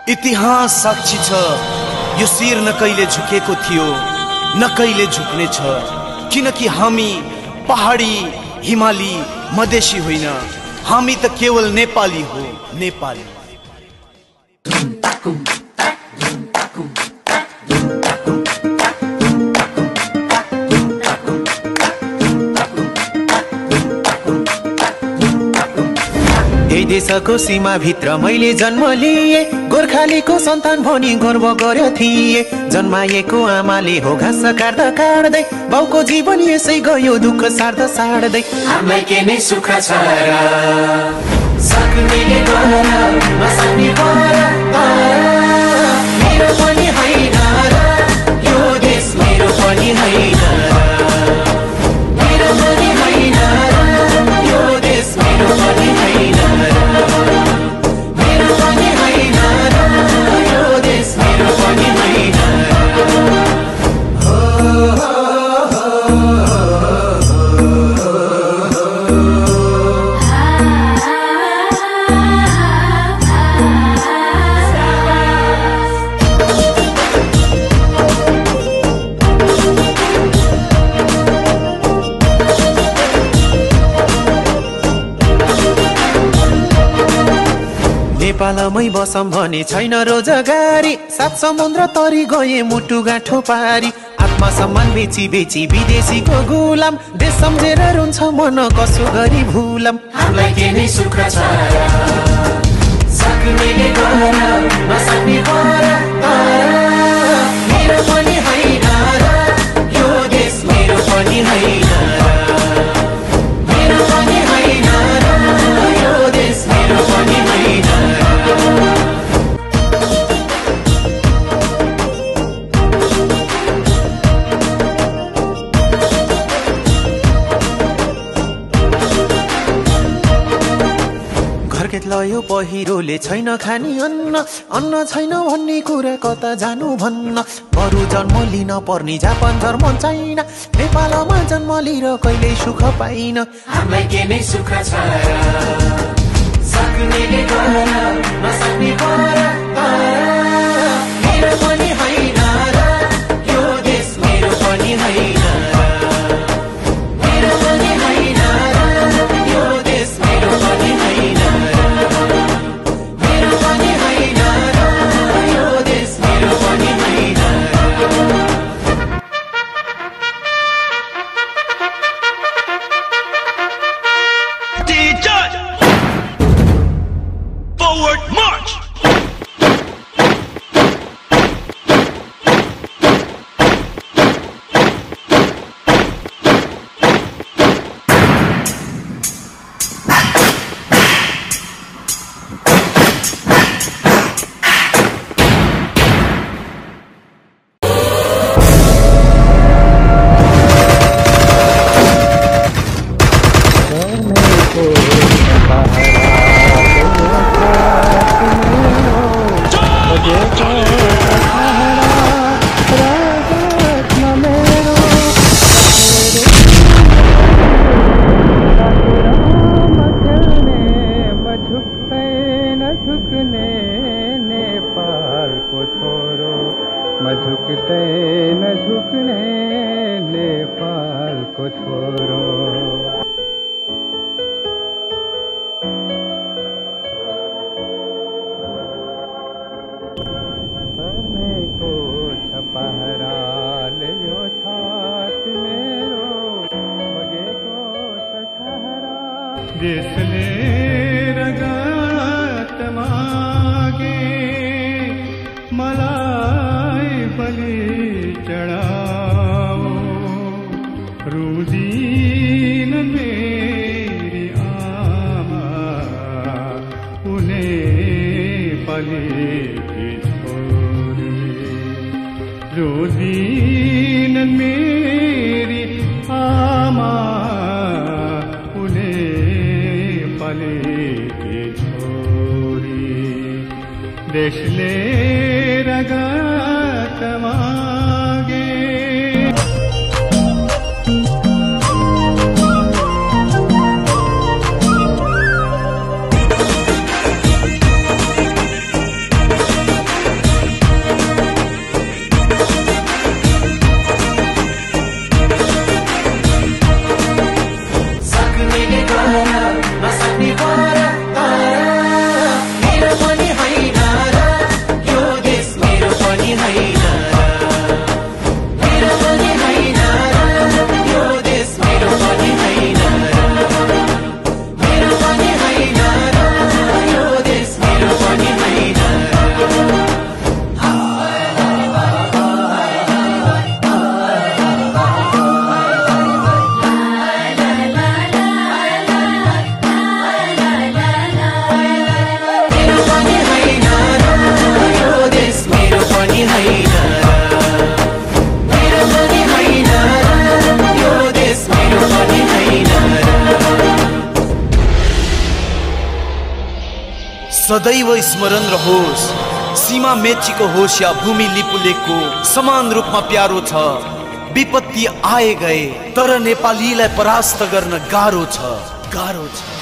इतिहास साक्षी छ यो शिर न कहिले झुकेको थियो न कहिले झुक्ने छ, किनकि हामी पहाडी हिमाली मधेसी होइन, हामी त केवल नेपाली हो, नेपाली। देशको सीमा भित्र मैले जन्म लिए, गोर्खालीको सन्तान भनी गर्व गर्यो थिए। जन्माएको आमाले हो घाँस काट्दा काट्दै, बाउको जीवन यसै गयो दुःख सार्दा सार्दै। हामीलाई के नै सुख छ र सक्नेले गर नसक्ने गर, मेरो पनि होइन र यो देश मेरो पनि होइन र, मेरो पनि होइन र यो देश मेरो पनि होइन। नेपालमै बसम भने छैन रोजगारी, सात समुद्र तरी गए मुटु गाँठो पारी। आत्मसम्मान बेची बेची विदेशीको गुलाम, देश सम्झेर रुन्छ मन कसो गरी भुलम। हामीलाई के नै सुख छ र सक्नेले गर नसक्ने गर, मेरो पनि होइन र यो देश मेरो पनि होइन र, मेरो पनि होइन र यो देश मेरो पनि होइन। लयो पहिरोले छैन खानी अन्न, अन्न छैन भन्ने कुरा कता जानु भन्न। बरु जन्म लिन पर्ने जापान जर्मन चाइना, नेपालमा जन्म लिएर कहिल्यै सुख पाइन। हामीलाई के नै सुख छ र सक्नेले गर नसक्ने गर, मेरो पनि होइन र यो देश मेरो पनि होइन र, मेरो पनि होइन र यो देश मेरो पनि होइन र। देशले रगत मागे मलाई बलि चढाओ, रुदिन मेरी आमा उन्हें पलेकी छोरी, रुदिन मेरी आमा की छोरी। देशले रगत मागे सदैव स्मरण रहोस्। सीमा मेचीको होस् या भूमि लिपुलेको समान रूपमा प्यारो छ। विपत्ति आए गए तर नेपालीलाई परास्त गर्न गाह्रो छ।